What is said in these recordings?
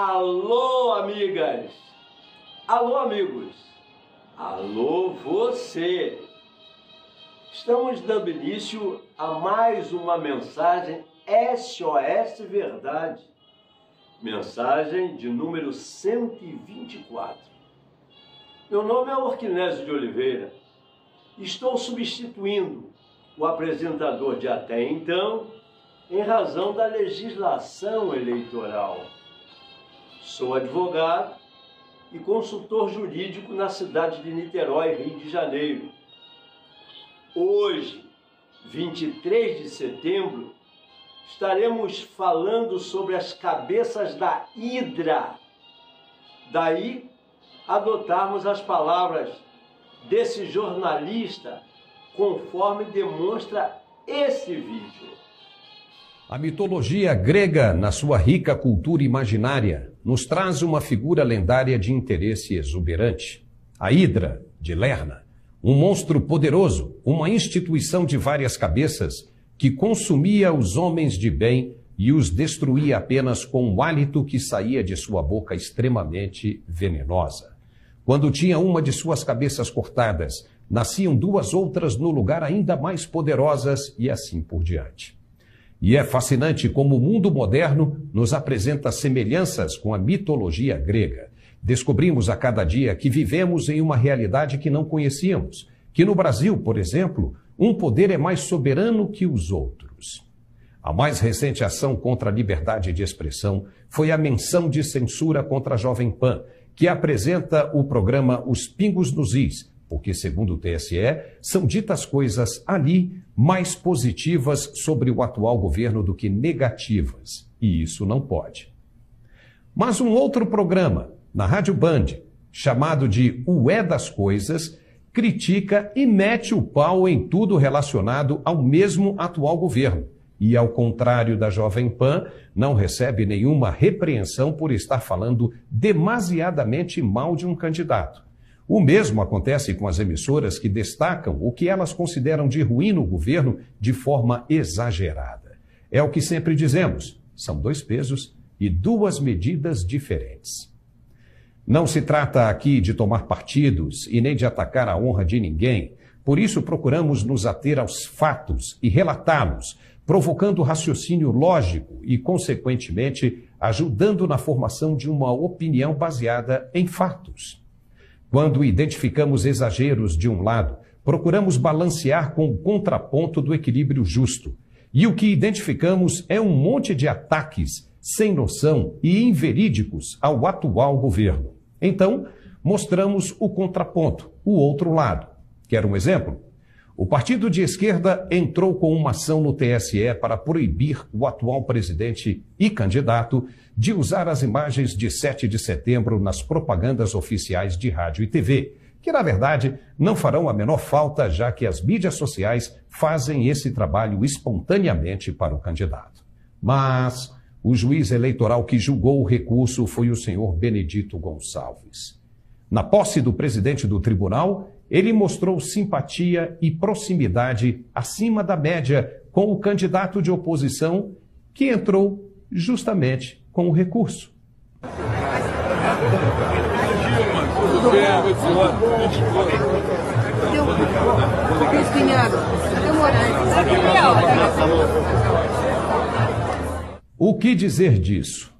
Alô, amigas! Alô, amigos! Alô, você! Estamos dando início a mais uma mensagem SOS Verdade. Mensagem de número 124. Meu nome é Orquinésio de Oliveira. Estou substituindo o apresentador de até então, em razão da legislação eleitoral. Sou advogado e consultor jurídico na cidade de Niterói, Rio de Janeiro. Hoje, 23 de setembro, estaremos falando sobre as cabeças da Hidra. Daí, adotarmos as palavras desse jornalista, conforme demonstra esse vídeo. A mitologia grega, na sua rica cultura imaginária, nos traz uma figura lendária de interesse exuberante. A Hidra, de Lerna, um monstro poderoso, uma instituição de várias cabeças que consumia os homens de bem e os destruía apenas com o hálito que saía de sua boca extremamente venenosa. Quando tinha uma de suas cabeças cortadas, nasciam duas outras no lugar ainda mais poderosas e assim por diante. E é fascinante como o mundo moderno nos apresenta semelhanças com a mitologia grega. Descobrimos a cada dia que vivemos em uma realidade que não conhecíamos, que no Brasil, por exemplo, um poder é mais soberano que os outros. A mais recente ação contra a liberdade de expressão foi a menção de censura contra a Jovem Pan, que apresenta o programa Os Pingos nos Is, porque, segundo o TSE, são ditas coisas ali mais positivas sobre o atual governo do que negativas, e isso não pode. Mas um outro programa, na Rádio Band, chamado de O É das Coisas, critica e mete o pau em tudo relacionado ao mesmo atual governo, e, ao contrário da Jovem Pan, não recebe nenhuma repreensão por estar falando demasiadamente mal de um candidato. O mesmo acontece com as emissoras que destacam o que elas consideram de ruim no governo de forma exagerada. É o que sempre dizemos, são dois pesos e duas medidas diferentes. Não se trata aqui de tomar partidos e nem de atacar a honra de ninguém, por isso procuramos nos ater aos fatos e relatá-los, provocando raciocínio lógico e, consequentemente, ajudando na formação de uma opinião baseada em fatos. Quando identificamos exageros de um lado, procuramos balancear com o contraponto do equilíbrio justo. E o que identificamos é um monte de ataques sem noção e inverídicos ao atual governo. Então, mostramos o contraponto, o outro lado. Quer um exemplo? O partido de esquerda entrou com uma ação no TSE para proibir o atual presidente e candidato de usar as imagens de 7 de setembro nas propagandas oficiais de rádio e TV, que, na verdade, não farão a menor falta, já que as mídias sociais fazem esse trabalho espontaneamente para o candidato. Mas o juiz eleitoral que julgou o recurso foi o senhor Benedito Gonçalves. Na posse do presidente do tribunal, ele mostrou simpatia e proximidade acima da média com o candidato de oposição que entrou justamente com o recurso. O que dizer disso?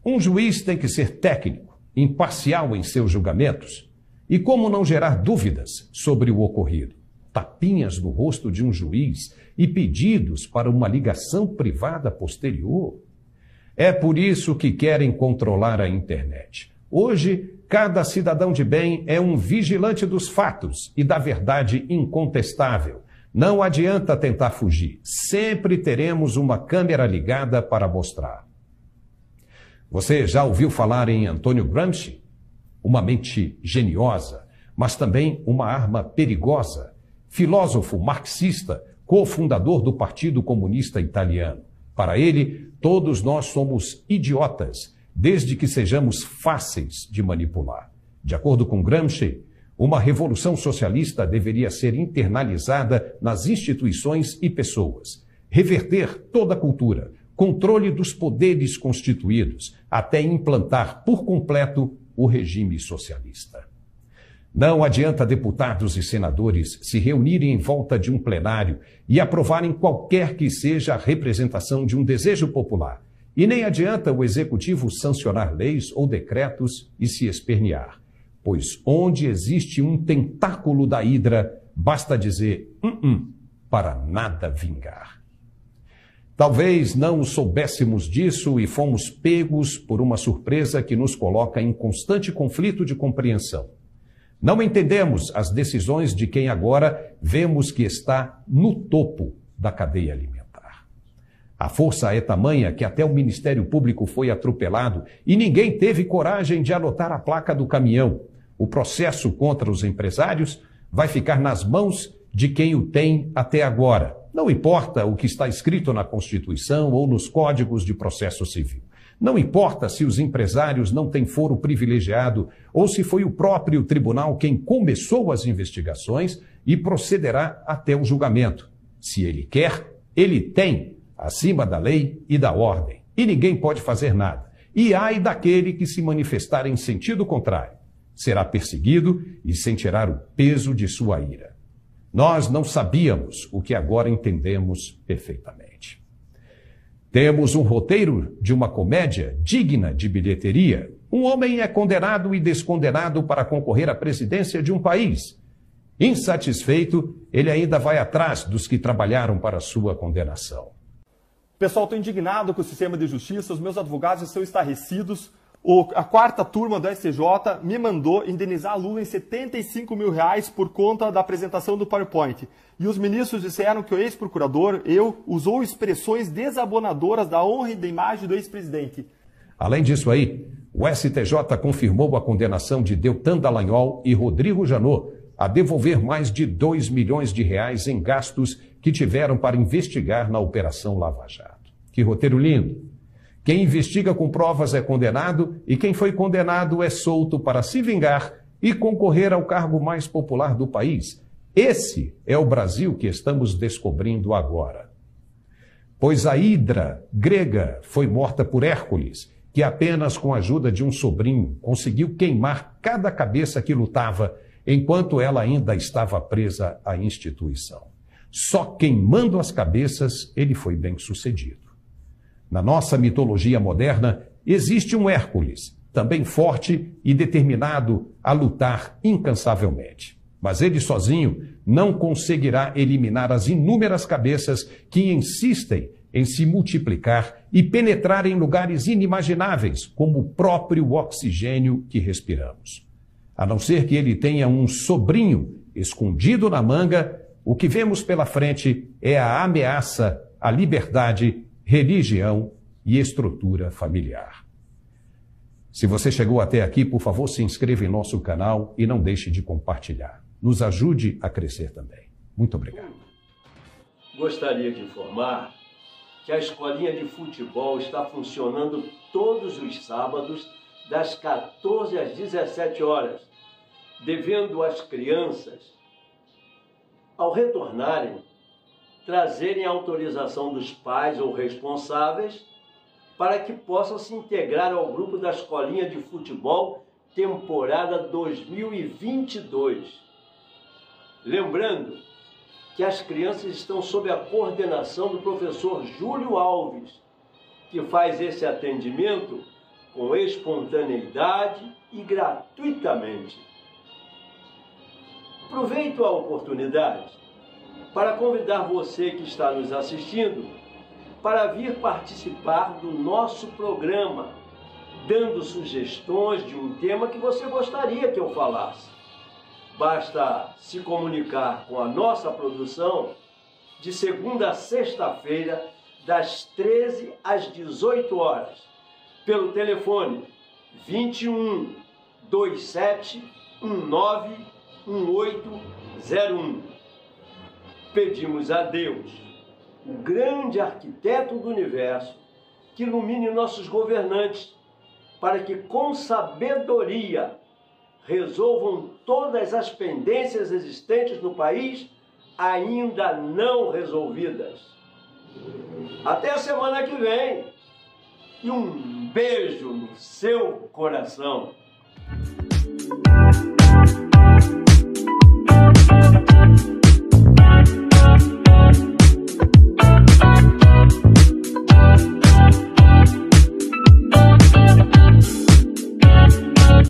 Um juiz tem que ser técnico, imparcial em seus julgamentos. E como não gerar dúvidas sobre o ocorrido? Tapinhas no rosto de um juiz e pedidos para uma ligação privada posterior? É por isso que querem controlar a internet. Hoje, cada cidadão de bem é um vigilante dos fatos e da verdade incontestável. Não adianta tentar fugir. Sempre teremos uma câmera ligada para mostrar. Você já ouviu falar em Antônio Gramsci? Uma mente geniosa, mas também uma arma perigosa. Filósofo marxista, cofundador do Partido Comunista Italiano. Para ele, todos nós somos idiotas, desde que sejamos fáceis de manipular. De acordo com Gramsci, uma revolução socialista deveria ser internalizada nas instituições e pessoas. Reverter toda a cultura, controle dos poderes constituídos, até implantar por completo o regime socialista. Não adianta deputados e senadores se reunirem em volta de um plenário e aprovarem qualquer que seja a representação de um desejo popular. E nem adianta o executivo sancionar leis ou decretos e se espernear. Pois onde existe um tentáculo da hidra, basta dizer para nada vingar. Talvez não soubéssemos disso e fomos pegos por uma surpresa que nos coloca em constante conflito de compreensão. Não entendemos as decisões de quem agora vemos que está no topo da cadeia alimentar. A força é tamanha que até o Ministério Público foi atropelado e ninguém teve coragem de anotar a placa do caminhão. O processo contra os empresários vai ficar nas mãos de quem o tem até agora. Não importa o que está escrito na Constituição ou nos códigos de processo civil. Não importa se os empresários não têm foro privilegiado ou se foi o próprio tribunal quem começou as investigações e procederá até o julgamento. Se ele quer, ele tem, acima da lei e da ordem. E ninguém pode fazer nada. E ai daquele que se manifestar em sentido contrário. Será perseguido e sentirá o peso de sua ira. Nós não sabíamos o que agora entendemos perfeitamente. Temos um roteiro de uma comédia digna de bilheteria. Um homem é condenado e descondenado para concorrer à presidência de um país. Insatisfeito, ele ainda vai atrás dos que trabalharam para sua condenação. Pessoal, estou indignado com o sistema de justiça, os meus advogados estão estarrecidos. A quarta turma do STJ me mandou indenizar Lula em R$75 mil por conta da apresentação do PowerPoint. E os ministros disseram que o ex-procurador, usou expressões desabonadoras da honra e da imagem do ex-presidente. Além disso aí, o STJ confirmou a condenação de Deltan Dallagnol e Rodrigo Janot a devolver mais de R$2 milhões em gastos que tiveram para investigar na Operação Lava Jato. Que roteiro lindo! Quem investiga com provas é condenado e quem foi condenado é solto para se vingar e concorrer ao cargo mais popular do país. Esse é o Brasil que estamos descobrindo agora. Pois a hidra grega foi morta por Hércules, que apenas com a ajuda de um sobrinho conseguiu queimar cada cabeça que lutava, enquanto ela ainda estava presa à instituição. Só queimando as cabeças ele foi bem-sucedido. Na nossa mitologia moderna, existe um Hércules, também forte e determinado a lutar incansavelmente. Mas ele sozinho não conseguirá eliminar as inúmeras cabeças que insistem em se multiplicar e penetrar em lugares inimagináveis, como o próprio oxigênio que respiramos. A não ser que ele tenha um sobrinho escondido na manga, o que vemos pela frente é a ameaça à liberdade, religião e estrutura familiar. Se você chegou até aqui, por favor, se inscreva em nosso canal e não deixe de compartilhar. Nos ajude a crescer também. Muito obrigado. Gostaria de informar que a escolinha de futebol está funcionando todos os sábados, das 14 às 17 horas, devendo as crianças, ao retornarem, trazerem a autorização dos pais ou responsáveis para que possam se integrar ao grupo da Escolinha de Futebol temporada 2022. Lembrando que as crianças estão sob a coordenação do professor Júlio Alves, que faz esse atendimento com espontaneidade e gratuitamente. Aproveito a oportunidade para convidar você que está nos assistindo para vir participar do nosso programa, dando sugestões de um tema que você gostaria que eu falasse. Basta se comunicar com a nossa produção de segunda a sexta-feira, das 13 às 18 horas, pelo telefone 21 27 19 1801. Pedimos a Deus, o grande arquiteto do universo, que ilumine nossos governantes, para que com sabedoria resolvam todas as pendências existentes no país ainda não resolvidas. Até a semana que vem. E um beijo no seu coração.